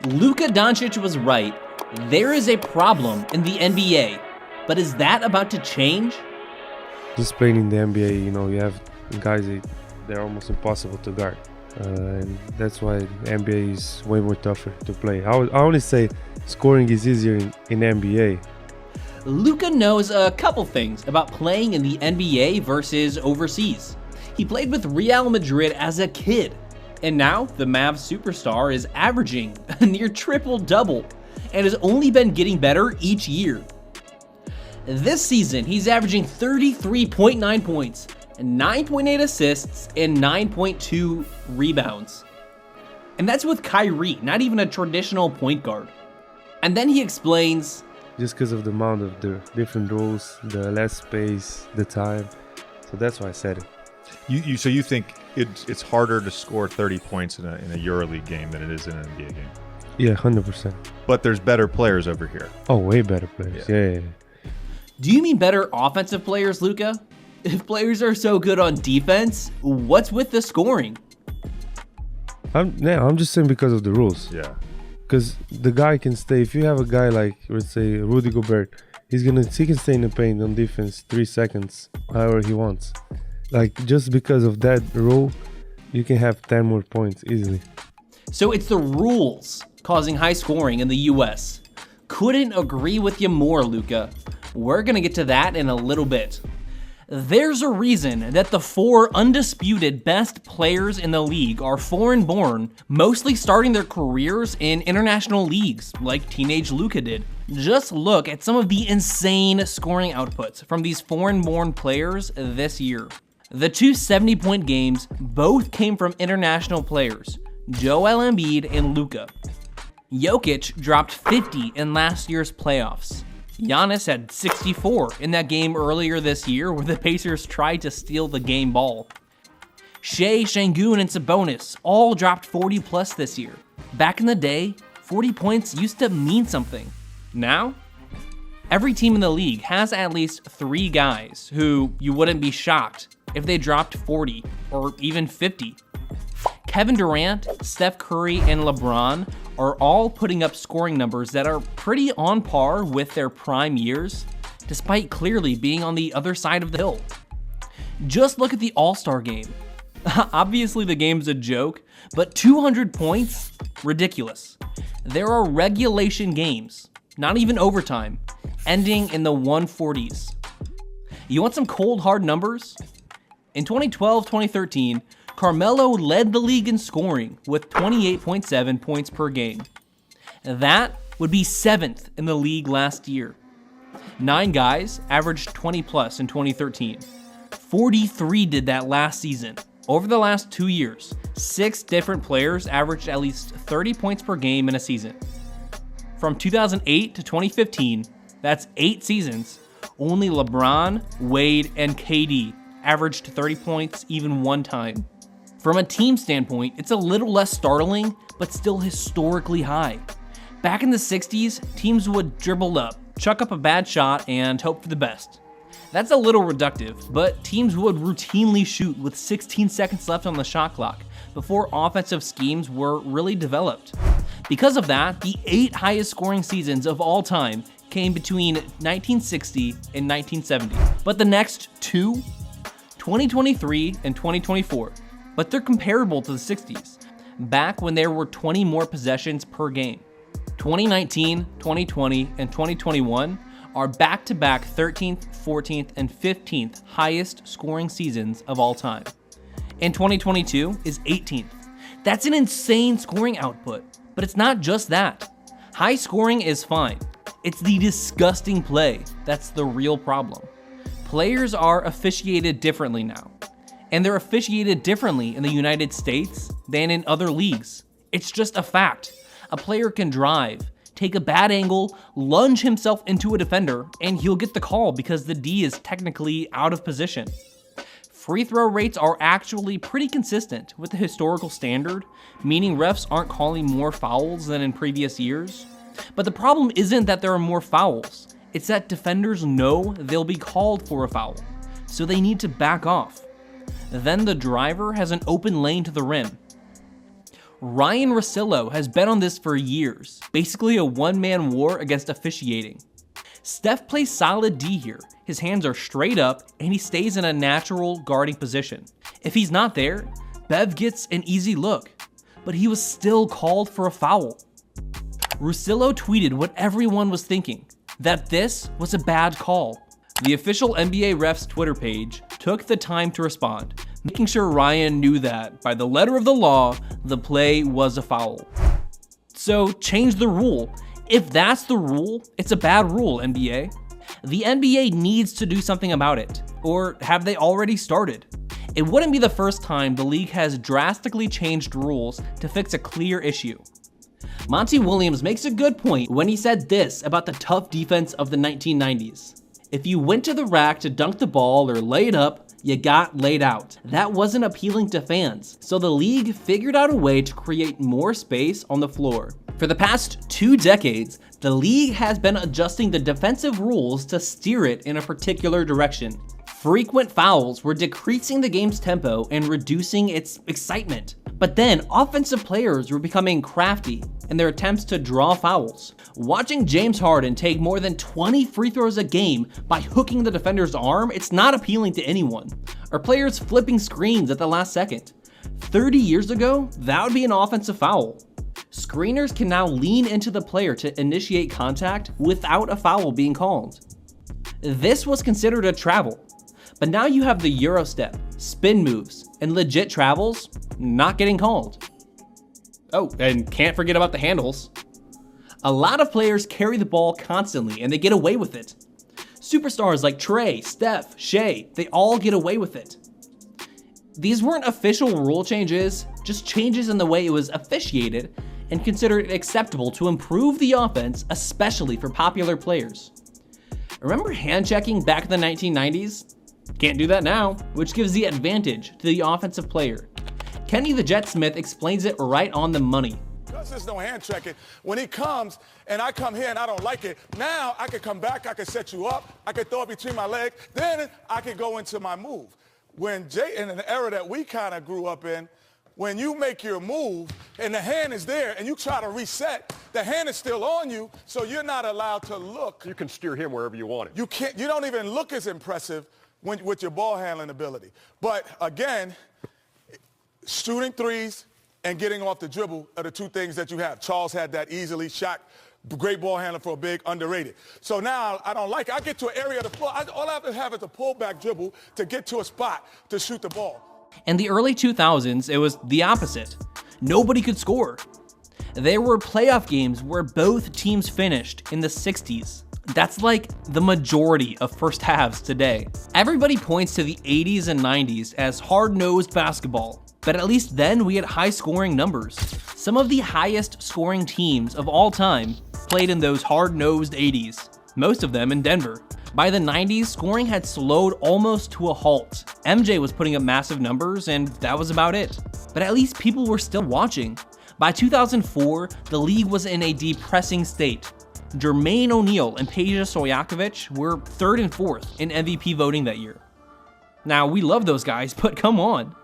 Luka Doncic was right. There is a problem in the NBA, but is that about to change? Just playing in the NBA, you have guys they're almost impossible to guard, and that's why the NBA is way more tougher to play. I only say scoring is easier in NBA. Luka knows a couple things about playing in the NBA versus overseas. He played with Real Madrid as a kid, and now the Mavs superstar is averaging a near triple-double and has only been getting better each year. This season, he's averaging 33.9 points, 9.8 assists, and 9.2 rebounds. And that's with Kyrie, not even a traditional point guard. And then he explains, just because of the amount of the different rules, the less space, the time. So that's why I said it. So you think it's harder to score 30 points in a EuroLeague game than it is in an NBA game? Yeah, 100%. But there's better players over here. Oh, way better players. Yeah. Do you mean better offensive players, Luka? If players are so good on defense, what's with the scoring? I'm just saying because of the rules. Yeah. Because the guy can stay. If you have a guy like, let's say, Rudy Gobert, he can stay in the paint on defense 3 seconds, however he wants. Like, just because of that rule, you can have 10 more points easily. So it's the rules causing high scoring in the US. Couldn't agree with you more, Luka. We're gonna get to that in a little bit. There's a reason that the 4 undisputed best players in the league are foreign-born, mostly starting their careers in international leagues, like teenage Luka did. Just look at some of the insane scoring outputs from these foreign-born players this year. The 2 70-point games both came from international players, Joel Embiid and Luka. Jokic dropped 50 in last year's playoffs. Giannis had 64 in that game earlier this year where the Pacers tried to steal the game ball. Shea, Şengün, and Sabonis all dropped 40 plus this year. Back in the day, 40 points used to mean something. Now, every team in the league has at least 3 guys who you wouldn't be shocked if they dropped 40 or even 50. Kevin Durant, Steph Curry, and LeBron are all putting up scoring numbers that are pretty on par with their prime years, despite clearly being on the other side of the hill. Just look at the All-Star game. Obviously the game's a joke, but 200 points? Ridiculous. There are regulation games, not even overtime, ending in the 140s. You want some cold hard numbers? In 2012-2013, Carmelo led the league in scoring with 28.7 points per game. That would be 7th in the league last year. 9 guys averaged 20 plus in 2013. 43 did that last season. Over the last 2 years, 6 different players averaged at least 30 points per game in a season. From 2008 to 2015, that's 8 seasons, only LeBron, Wade, and KD averaged 30 points even one time. From a team standpoint, it's a little less startling, but still historically high. Back in the 60s, teams would dribble up, chuck up a bad shot, and hope for the best. That's a little reductive, but teams would routinely shoot with 16 seconds left on the shot clock before offensive schemes were really developed. Because of that, the 8 highest scoring seasons of all time came between 1960 and 1970. But the next 2, 2023 and 2024, but they're comparable to the 60s, back when there were 20 more possessions per game. 2019, 2020, and 2021 are back-to-back 13th, 14th, and 15th highest scoring seasons of all time. And 2022 is 18th. That's an insane scoring output, but it's not just that. High scoring is fine. It's the disgusting play that's the real problem. Players are officiated differently now, and they're officiated differently in the United States than in other leagues. It's just a fact. A player can drive, take a bad angle, lunge himself into a defender, and he'll get the call because the D is technically out of position. Free throw rates are actually pretty consistent with the historical standard, meaning refs aren't calling more fouls than in previous years. But the problem isn't that there are more fouls, it's that defenders know they'll be called for a foul, so they need to back off. Then the driver has an open lane to the rim. Ryan Russillo has been on this for years, basically a one-man war against officiating. Steph plays solid D here. His hands are straight up and he stays in a natural guarding position. If he's not there, Bev gets an easy look, but he was still called for a foul. Russillo tweeted what everyone was thinking, that this was a bad call. The official NBA ref's Twitter page took the time to respond, making sure Ryan knew that, by the letter of the law, the play was a foul. So change the rule. If that's the rule, it's a bad rule, NBA. The NBA needs to do something about it, or have they already started? It wouldn't be the first time the league has drastically changed rules to fix a clear issue. Monty Williams makes a good point when he said this about the tough defense of the 1990s. If you went to the rack to dunk the ball or lay it up, you got laid out. That wasn't appealing to fans, so the league figured out a way to create more space on the floor. For the past 2 decades, the league has been adjusting the defensive rules to steer it in a particular direction. Frequent fouls were decreasing the game's tempo and reducing its excitement. But then offensive players were becoming crafty in their attempts to draw fouls. Watching James Harden take more than 20 free throws a game by hooking the defender's arm, it's not appealing to anyone. Or players flipping screens at the last second. 30 years ago, that would be an offensive foul. Screeners can now lean into the player to initiate contact without a foul being called. This was considered a travel. But now you have the Euro step, spin moves, and legit travels not getting called. Oh, and can't forget about the handles. A lot of players carry the ball constantly and they get away with it. Superstars like Trey, Steph, Shea, they all get away with it. These weren't official rule changes, just changes in the way it was officiated and considered acceptable to improve the offense, especially for popular players. Remember hand checking back in the 1990s? Can't do that now, which gives the advantage to the offensive player. Kenny the Jet Smith explains it right on the money. Because there's no hand checking. When he comes and I come here and I don't like it, now I can come back, I can set you up, I can throw it between my legs, then I can go into my move. In an era that we kind of grew up in, when you make your move and the hand is there and you try to reset, the hand is still on you, so you're not allowed to look. You can steer him wherever you want it. You don't even look as impressive with your ball handling ability. But again, shooting threes and getting off the dribble are the 2 things that you have. Charles had that easily. Shaq, great ball handler for a big, underrated. So now I don't like it. I get to an area of the floor. All I have to have is a pullback dribble to get to a spot to shoot the ball. In the early 2000s, it was the opposite. Nobody could score. There were playoff games where both teams finished in the 60s. That's like the majority of first halves today. Everybody points to the 80s and 90s as hard-nosed basketball, but at least then we had high-scoring numbers. Some of the highest-scoring teams of all time played in those hard-nosed 80s, most of them in Denver. By the 90s, scoring had slowed almost to a halt. MJ was putting up massive numbers, and that was about it. But at least people were still watching. By 2004, the league was in a depressing state. Jermaine O'Neal and Peja Stojakovic were 3rd and 4th in MVP voting that year. Now, we love those guys, but come on.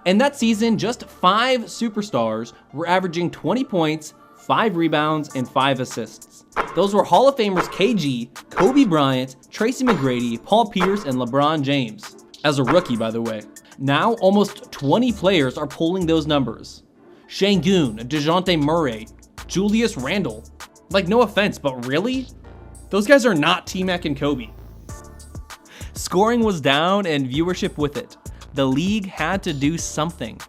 In that season, just 5 superstars were averaging 20 points, 5 rebounds, and 5 assists. Those were Hall of Famers KG, Kobe Bryant, Tracy McGrady, Paul Pierce, and LeBron James. As a rookie, by the way. Now, almost 20 players are pulling those numbers. Şengün, DeJounte Murray, Julius Randle. Like, no offense, but really? Those guys are not T-Mac and Kobe. Scoring was down and viewership with it. The league had to do something.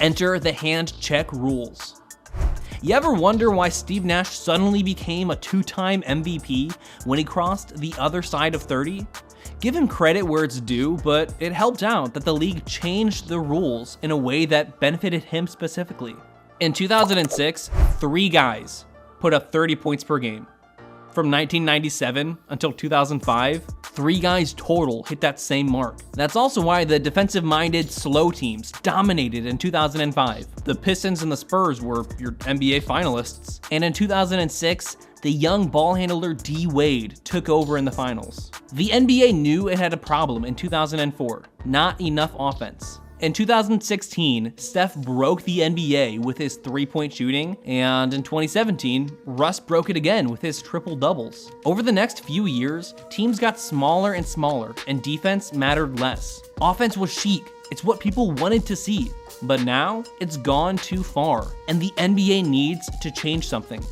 Enter the hand check rules. You ever wonder why Steve Nash suddenly became a 2-time MVP when he crossed the other side of 30? Give him credit where it's due, but it helped out that the league changed the rules in a way that benefited him specifically. In 2006, 3 guys put up 30 points per game. From 1997 until 2005, 3 guys total hit that same mark. That's also why the defensive-minded slow teams dominated in 2005. The Pistons and the Spurs were your NBA finalists. And in 2006, the young ball handler D. Wade took over in the finals. The NBA knew it had a problem in 2004, not enough offense. In 2016, Steph broke the NBA with his three-point shooting, and in 2017, Russ broke it again with his triple-doubles. Over the next few years, teams got smaller and smaller, and defense mattered less. Offense was chic. It's what people wanted to see. But now, it's gone too far, and the NBA needs to change something.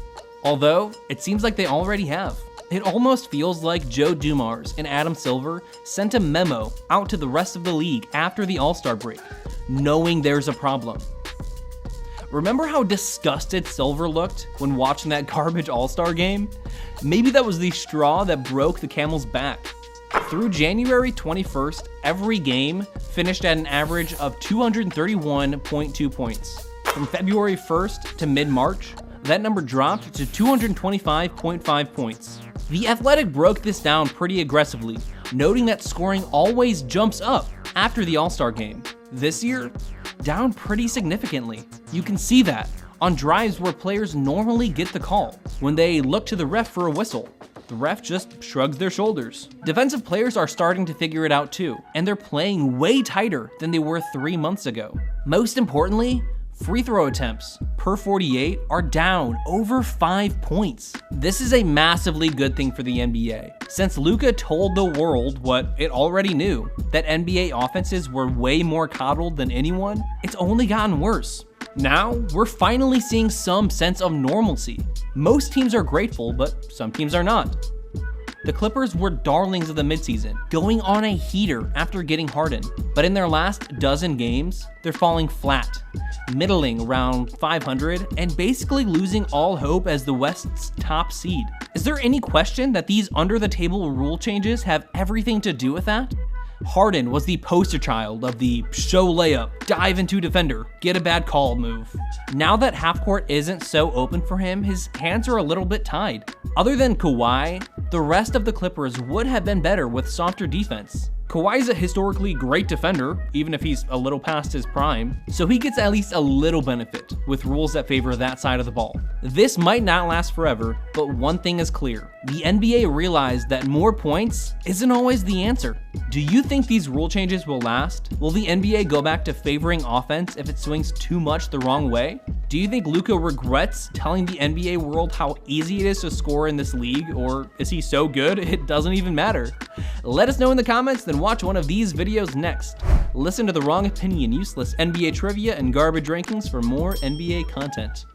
Although, it seems like they already have. It almost feels like Joe Dumars and Adam Silver sent a memo out to the rest of the league after the All-Star break, knowing there's a problem. Remember how disgusted Silver looked when watching that garbage All-Star game? Maybe that was the straw that broke the camel's back. Through January 21st, every game finished at an average of 231.2 points. From February 1st to mid-March, that number dropped to 225.5 points. The Athletic broke this down pretty aggressively, noting that scoring always jumps up after the All-Star game. This year, down pretty significantly. You can see that on drives where players normally get the call. When they look to the ref for a whistle, the ref just shrugs their shoulders. Defensive players are starting to figure it out too, and they're playing way tighter than they were 3 months ago. Most importantly, free throw attempts per 48 are down over 5 points. This is a massively good thing for the NBA, since Luka told the world what it already knew, that NBA offenses were way more coddled than anyone. It's only gotten worse. Now, we're finally seeing some sense of normalcy. Most teams are grateful, but some teams are not. The Clippers were darlings of the midseason, going on a heater after getting Harden. But in their last dozen games, they're falling flat, middling around 500, and basically losing all hope as the West's top seed. Is there any question that these under-the-table rule changes have everything to do with that? Harden was the poster child of the show layup, dive into defender, get a bad call move. Now that half court isn't so open for him, his hands are a little bit tied. Other than Kawhi, the rest of the Clippers would have been better with softer defense. Kawhi's a historically great defender, even if he's a little past his prime, so he gets at least a little benefit with rules that favor that side of the ball. This might not last forever, but one thing is clear. The NBA realized that more points isn't always the answer. Do you think these rule changes will last? Will the NBA go back to favoring offense if it swings too much the wrong way? Do you think Luka regrets telling the NBA world how easy it is to score in this league, or is he so good it doesn't even matter? Let us know in the comments, then watch one of these videos next. Listen to The Wrong Opinion, useless NBA trivia, and garbage rankings for more NBA content.